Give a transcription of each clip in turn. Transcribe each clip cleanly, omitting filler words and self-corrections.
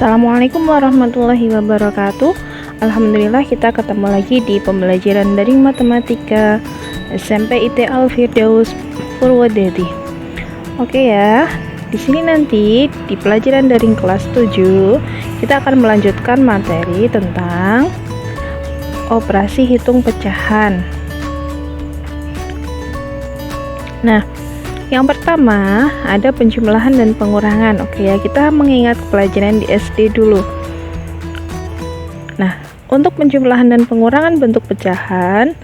Assalamualaikum warahmatullahi wabarakatuh. Alhamdulillah kita ketemu lagi di pembelajaran daring matematika SMP IT Al Firdaus Purwodadi. Oke ya, di sini nanti di pelajaran daring kelas 7 kita akan melanjutkan materi tentang operasi hitung pecahan. Nah, yang pertama ada penjumlahan dan pengurangan. Oke ya, kita mengingat pelajaran di SD dulu. Nah, untuk penjumlahan dan pengurangan bentuk pecahan,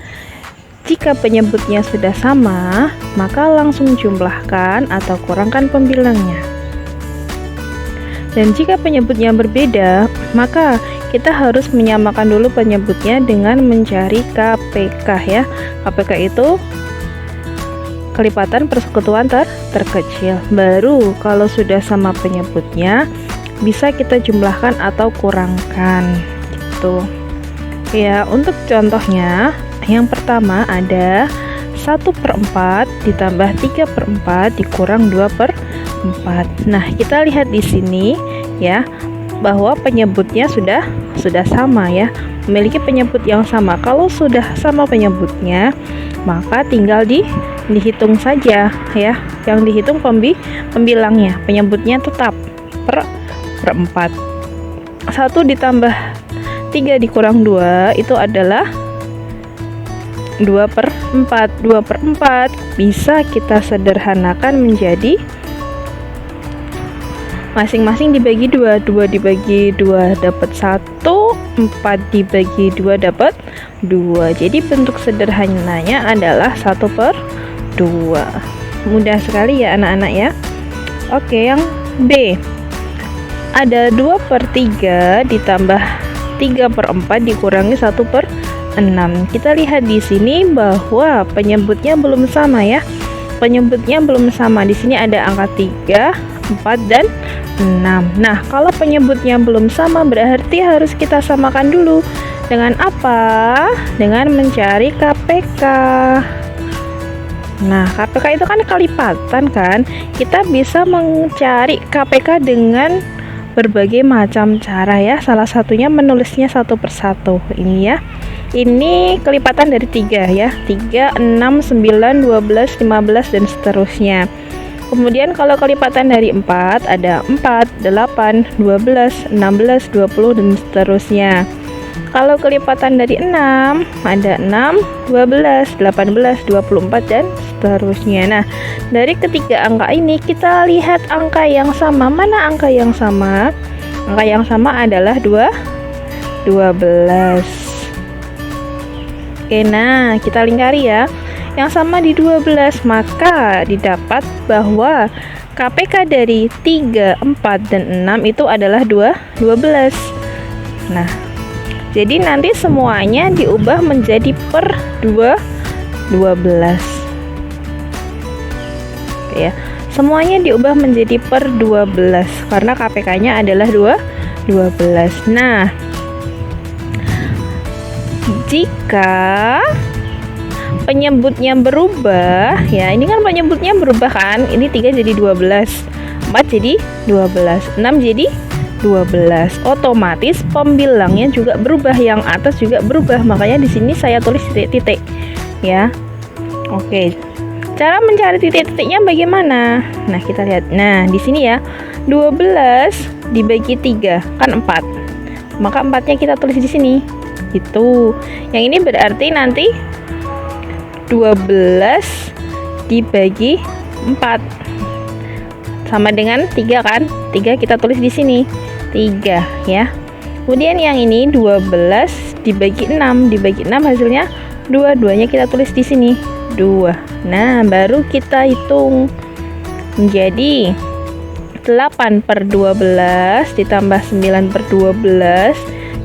jika penyebutnya sudah sama, maka langsung jumlahkan atau kurangkan pembilangnya. Dan jika penyebutnya berbeda, maka kita harus menyamakan dulu penyebutnya dengan mencari KPK ya. KPK itu kelipatan persekutuan terkecil. Baru kalau sudah sama penyebutnya bisa kita jumlahkan atau kurangkan gitu. Ya, untuk contohnya yang pertama ada 1/4 ditambah 3/4 dikurang 2/4. Nah, kita lihat di sini ya bahwa penyebutnya sudah sama ya, memiliki penyebut yang sama. Kalau sudah sama penyebutnya, maka tinggal dihitung saja ya. Yang dihitung pembilangnya, penyebutnya tetap per 4. 1 ditambah 3 dikurang 2 itu adalah 2/4. 2/4 bisa kita sederhanakan menjadi masing-masing dibagi 2. 2 dibagi 2 dapat 1, 4 dibagi 2 dapat 2. Jadi bentuk sederhananya adalah 1/2. Mudah sekali ya anak-anak ya. Oke, yang B ada 2/3 ditambah 3/4 dikurangi 1/6. Kita lihat di sini bahwa penyebutnya belum sama ya. Penyebutnya belum sama. Di sini ada angka 3, 4 dan 6. Nah, kalau penyebutnya belum sama berarti harus kita samakan dulu. Dengan apa? Dengan mencari KPK. Nah, KPK itu kan kelipatan kan. Kita bisa mencari KPK dengan berbagai macam cara ya. Salah satunya menulisnya satu persatu. Ini ya. Ini kelipatan dari 3 ya. 3, 6, 9, 12, 15 dan seterusnya. Kemudian kalau kelipatan dari 4 ada 4, 8, 12, 16, 20 dan seterusnya. Kalau kelipatan dari 6 ada 6, 12, 18, 24 dan seterusnya. Nah, dari ketiga angka ini kita lihat angka yang sama. Mana angka yang sama? Angka yang sama adalah 12. Oke, nah kita lingkari ya. Yang sama di 12, maka didapat bahwa KPK dari 3, 4, dan 6 itu adalah 12. Nah, jadi nanti semuanya diubah menjadi per 12. Oke ya, semuanya diubah menjadi per 12 karena KPK-nya adalah 12. Nah, jika penyebutnya berubah ya, ini kan penyebutnya berubah kan, ini 3 jadi 12, 4 jadi 12, 6 jadi 12, otomatis pembilangnya juga berubah, yang atas juga berubah, makanya di sini saya tulis titik-titik ya. Oke, cara mencari titik-titiknya bagaimana? Nah, kita lihat. Nah, di sini ya 12 dibagi 3 kan 4, maka 4-nya kita tulis di sini gitu. Yang ini berarti nanti 12 dibagi 4 sama dengan 3 kan? 3 kita tulis di sini 3 ya. Kemudian yang ini 12 dibagi 6 hasilnya 2. 2-nya kita tulis di sini 2. Nah, baru kita hitung menjadi 8/12 ditambah 9/12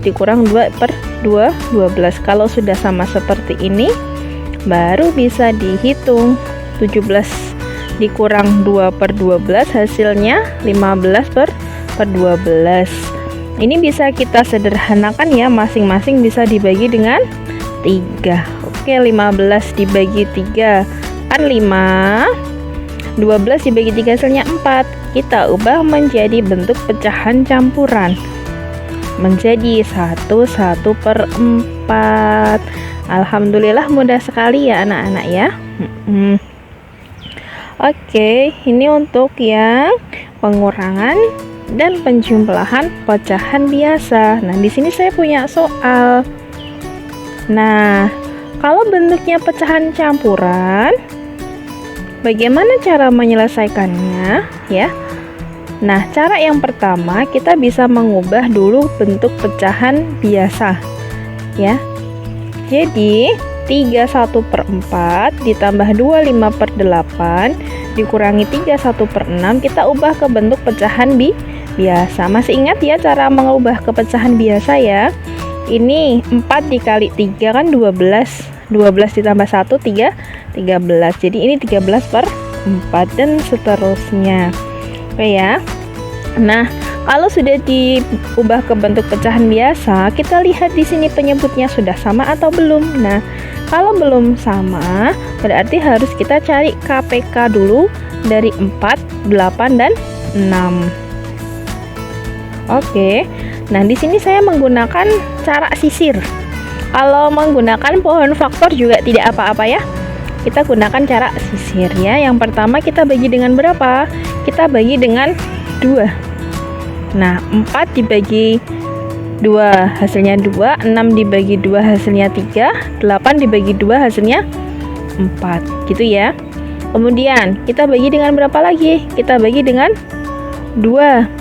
dikurang 2/12. Kalau sudah sama seperti ini baru bisa dihitung. 17 dikurang 2/12 hasilnya 15/12. Ini bisa kita sederhanakan ya, masing-masing bisa dibagi dengan 3. Oke, 15 dibagi 3 kan 5. 12 dibagi 3 hasilnya 4. Kita ubah menjadi bentuk pecahan campuran, menjadi 1/4. Alhamdulillah mudah sekali ya anak-anak ya. Oke, ini untuk yang pengurangan dan penjumlahan pecahan biasa. Nah, di sini saya punya soal. Nah, kalau bentuknya pecahan campuran, bagaimana cara menyelesaikannya ya? Nah, cara yang pertama kita bisa mengubah dulu bentuk pecahan biasa ya. Jadi 31/4 ditambah 25/8 dikurangi 31/6, kita ubah ke bentuk pecahan biasa. Masih ingat ya cara mengubah ke pecahan biasa ya? Ini 4 dikali 3 kan 12. 12 ditambah 1 13. Jadi ini 13/4 dan seterusnya. Oke ya. Nah, kalau sudah diubah ke bentuk pecahan biasa, kita lihat di sini penyebutnya sudah sama atau belum. Nah, kalau belum sama, berarti harus kita cari KPK dulu dari 4, 8 dan 6. Oke. Nah, di sini saya menggunakan cara sisir. Kalau menggunakan pohon faktor juga tidak apa-apa ya. Kita gunakan cara sisir ya. Yang pertama kita bagi dengan berapa? Kita bagi dengan 2. Nah, 4 dibagi 2 hasilnya 2, 6 dibagi 2 hasilnya 3, 8 dibagi 2 hasilnya 4. Gitu ya. Kemudian kita bagi dengan berapa lagi? Kita bagi dengan 2.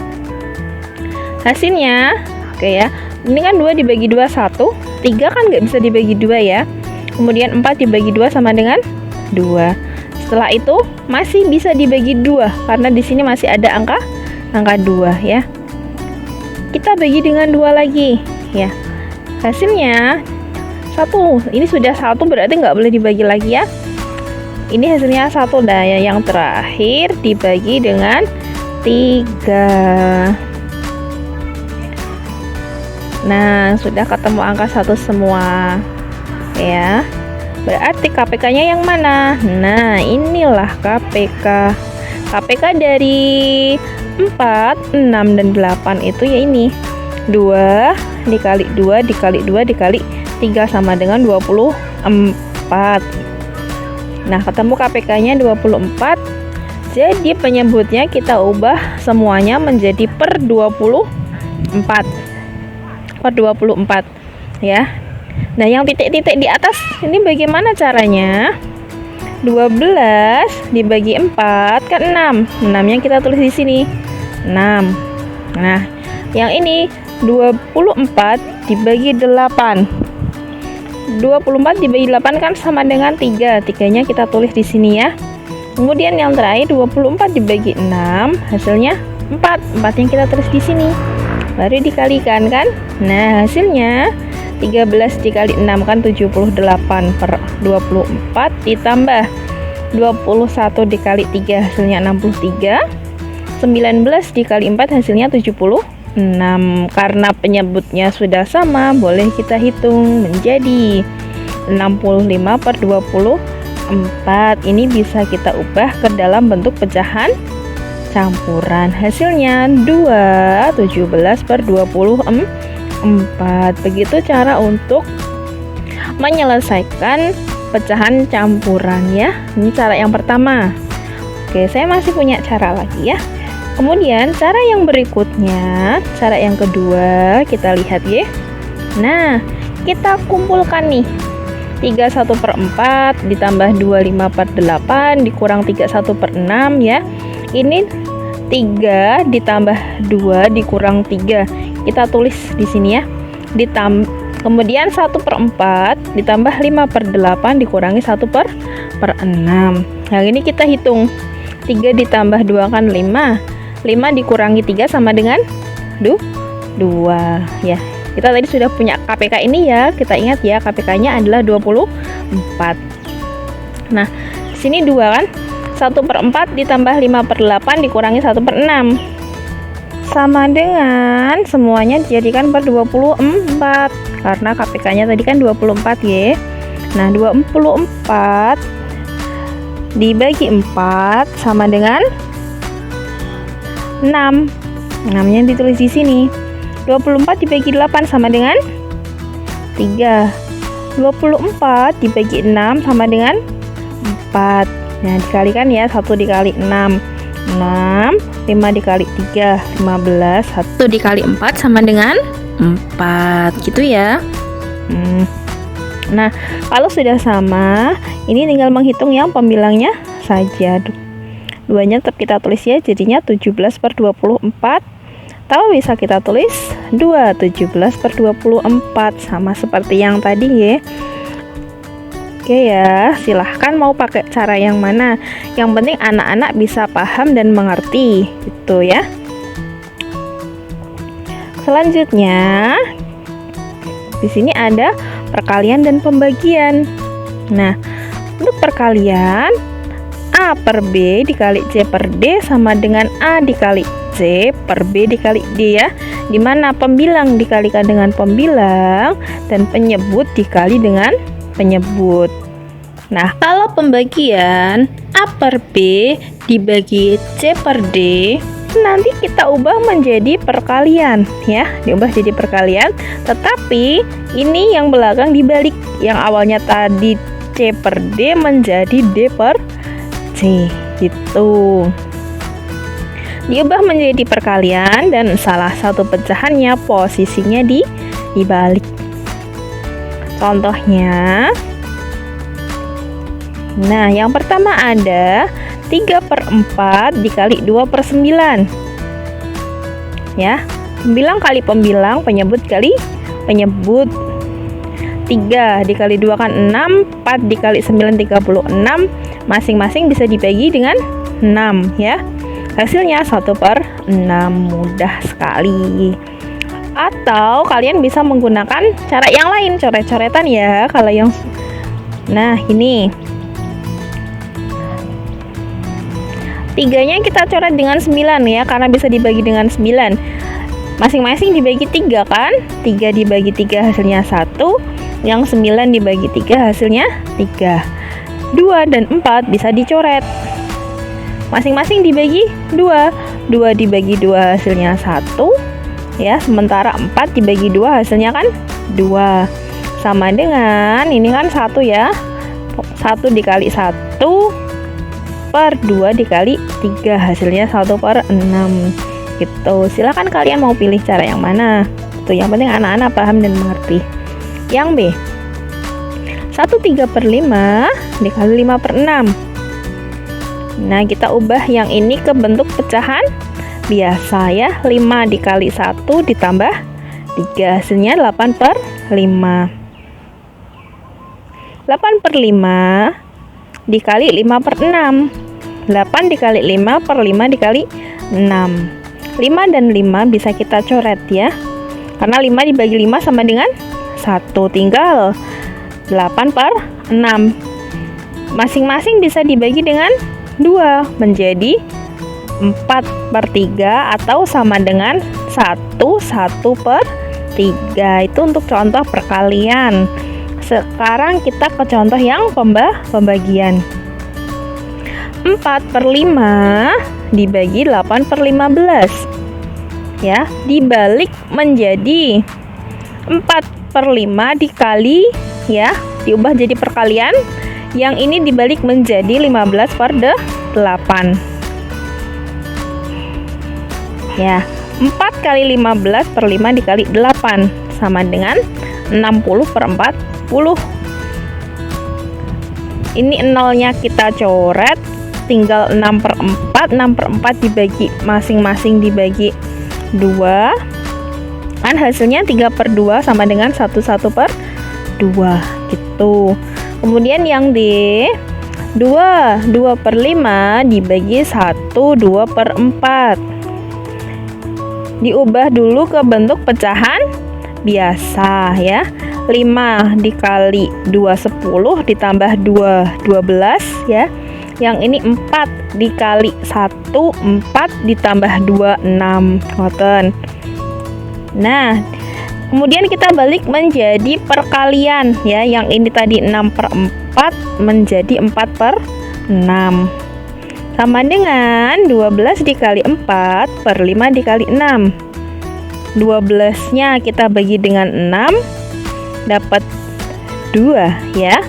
Hasilnya, oke ya. Ini kan 2 dibagi 2 1, 3 kan nggak bisa dibagi 2 ya. Kemudian 4 dibagi 2 sama dengan 2. Setelah itu masih bisa dibagi 2 karena di sini masih ada angka 2 ya. Kita bagi dengan 2 lagi ya. Hasilnya 1. Ini sudah 1 berarti nggak boleh dibagi lagi ya. Ini hasilnya 1 dah ya. Yang terakhir dibagi dengan 3. Nah, sudah ketemu angka 1 semua ya. Berarti KPK-nya yang mana? Nah, inilah KPK. KPK dari 4, 6, dan 8 itu ya ini 2 dikali 2 dikali 2 dikali 3 sama dengan 24. Nah, ketemu KPK-nya 24. Jadi penyebutnya kita ubah semuanya menjadi per 24 ya. Nah, yang titik-titik di atas ini bagaimana caranya? 12 dibagi 4 kan 6. 6-nya kita tulis di sini. 6. Nah, yang ini 24 dibagi 8. 24 dibagi 8 kan sama dengan 3. 3-nya kita tulis di sini ya. Kemudian yang terakhir 24 dibagi 6, hasilnya 4. 4-nya kita tulis di sini. Baru dikalikan kan? Nah, hasilnya 13 dikali 6 kan 78/24 ditambah 21 dikali 3 hasilnya 63. 19 dikali 4 hasilnya 76. Karena penyebutnya sudah sama, boleh kita hitung menjadi 65/24. Ini bisa kita ubah ke dalam bentuk pecahan campuran. Hasilnya 2, 17/24. Begitu cara untuk menyelesaikan pecahan campuran ya. Ini cara yang pertama. Oke, saya masih punya cara lagi ya. Kemudian cara yang berikutnya, cara yang kedua, kita lihat ya. Nah, kita kumpulkan nih 31/4 ditambah 25/8 dikurang 31/6 ya. Ini 3 ditambah 2 dikurang 3. Kita tulis di sini ya. Kemudian 1/4 ditambah 5/8 dikurangi 1/6. Yang ini kita hitung. 3 ditambah 2 kan 5. 5 dikurangi 3 sama dengan 2 ya. Kita tadi sudah punya KPK ini ya. Kita ingat ya, KPK-nya adalah 24. Nah, di sini 2 kan. 1/4 ditambah 5/8 dikurangi 1/6 sama dengan semuanya dijadikan per 24 karena KPK-nya tadi kan 24 ya. Nah, 24 dibagi 4 sama dengan 6. 6-nya ditulis di sini. 24 dibagi 8 sama dengan 3. 24 dibagi 6 sama dengan 4. Nah, dikalikan ya, 1 dikali 6. 6, 5 dikali 3, 15. 1 dikali 4 sama dengan 4. Gitu ya. Nah, kalau sudah sama, ini tinggal menghitung yang pembilangnya saja. 2-nya tetap kita tulis ya, jadinya 17/24. Atau bisa kita tulis 2, 17/24, sama seperti yang tadi ya. Oke ya, silahkan mau pakai cara yang mana. Yang penting anak-anak bisa paham dan mengerti, gitu ya. Selanjutnya, di sini ada perkalian dan pembagian. Nah, untuk perkalian, A per B dikali C per D sama dengan A dikali C per B dikali D ya. Dimana pembilang dikalikan dengan pembilang dan penyebut dikali dengan penyebut. Nah, kalau pembagian A per B dibagi C per D, nanti kita ubah menjadi perkalian ya, diubah jadi perkalian, tetapi ini yang belakang dibalik, yang awalnya tadi C per D menjadi D per C gitu. Diubah menjadi perkalian dan salah satu pecahannya posisinya dibalik. Contohnya, nah yang pertama ada 3/4 dikali 2/9 ya, pembilang kali pembilang, penyebut kali penyebut. 3 dikali 2 kan 6, 4 dikali 9 36, masing-masing bisa dibagi dengan 6 ya, hasilnya 1/6, mudah sekali. Atau kalian bisa menggunakan cara yang lain, coret-coretan ya. Kalau yang nah ini 3-nya kita coret dengan 9 ya, karena bisa dibagi dengan 9. Masing-masing dibagi 3 kan? 3 dibagi 3 hasilnya 1. Yang 9 dibagi 3 hasilnya 3. 2 dan 4 bisa dicoret. Masing-masing dibagi 2. 2 dibagi 2 hasilnya 1. Ya, sementara 4 dibagi 2 hasilnya kan 2. Sama dengan ini kan 1 ya. 1 dikali 1 per 2 dikali 3 hasilnya 1/6 gitu. Silakan kalian mau pilih cara yang mana. Tuh, yang penting anak-anak paham dan mengerti. Yang B, 1 3/5 dikali 5/6. Nah, kita ubah yang ini ke bentuk pecahan biasa ya. 5 dikali 1 ditambah 3 hasilnya 8/5. 8/5 dikali 5/6. 8 dikali 5 per 5 dikali 6. 5 dan 5 bisa kita coret ya, karena 5 dibagi 5 sama dengan 1, tinggal 8/6. Masing-masing bisa dibagi dengan 2 menjadi 4/3 atau sama dengan 1/3. Itu untuk contoh perkalian. Sekarang kita ke contoh yang pembagian. 4/5 dibagi 8/15 ya, dibalik menjadi 4/5 dikali ya, diubah jadi perkalian. Yang ini dibalik menjadi 15/8 ya. 4 kali 15/5 dikali 8 sama dengan 60/40. Ini nolnya kita coret, tinggal 6/4. 6/4 dibagi masing-masing dibagi 2 kan hasilnya 3/2 sama dengan 1/2 gitu. Kemudian yang D, 2/5 dibagi 1 2/4. Diubah dulu ke bentuk pecahan biasa ya. 5 dikali 2 10 ditambah 2 12 ya. Yang ini 4 dikali 1 4 ditambah 2 6 ngoten. Nah, kemudian kita balik menjadi perkalian ya. Yang ini tadi 6/4 menjadi 4/6. Sama dengan 12 dikali 4 per 5 dikali 6. 12 nya kita bagi dengan 6, dapat 2 ya.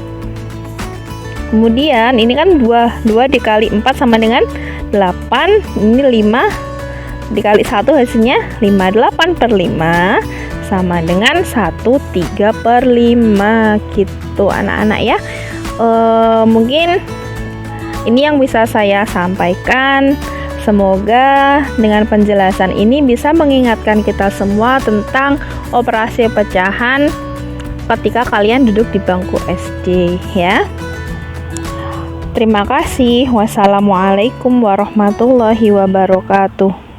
Kemudian ini kan 2 dikali 4 sama dengan 8. Ini 5 dikali 1 hasilnya 5. 8 per 5 sama dengan 1/3 per 5 gitu anak-anak ya. Mungkin ini yang bisa saya sampaikan. Semoga dengan penjelasan ini bisa mengingatkan kita semua tentang operasi pecahan ketika kalian duduk di bangku SD ya. Terima kasih. Wassalamualaikum warahmatullahi wabarakatuh.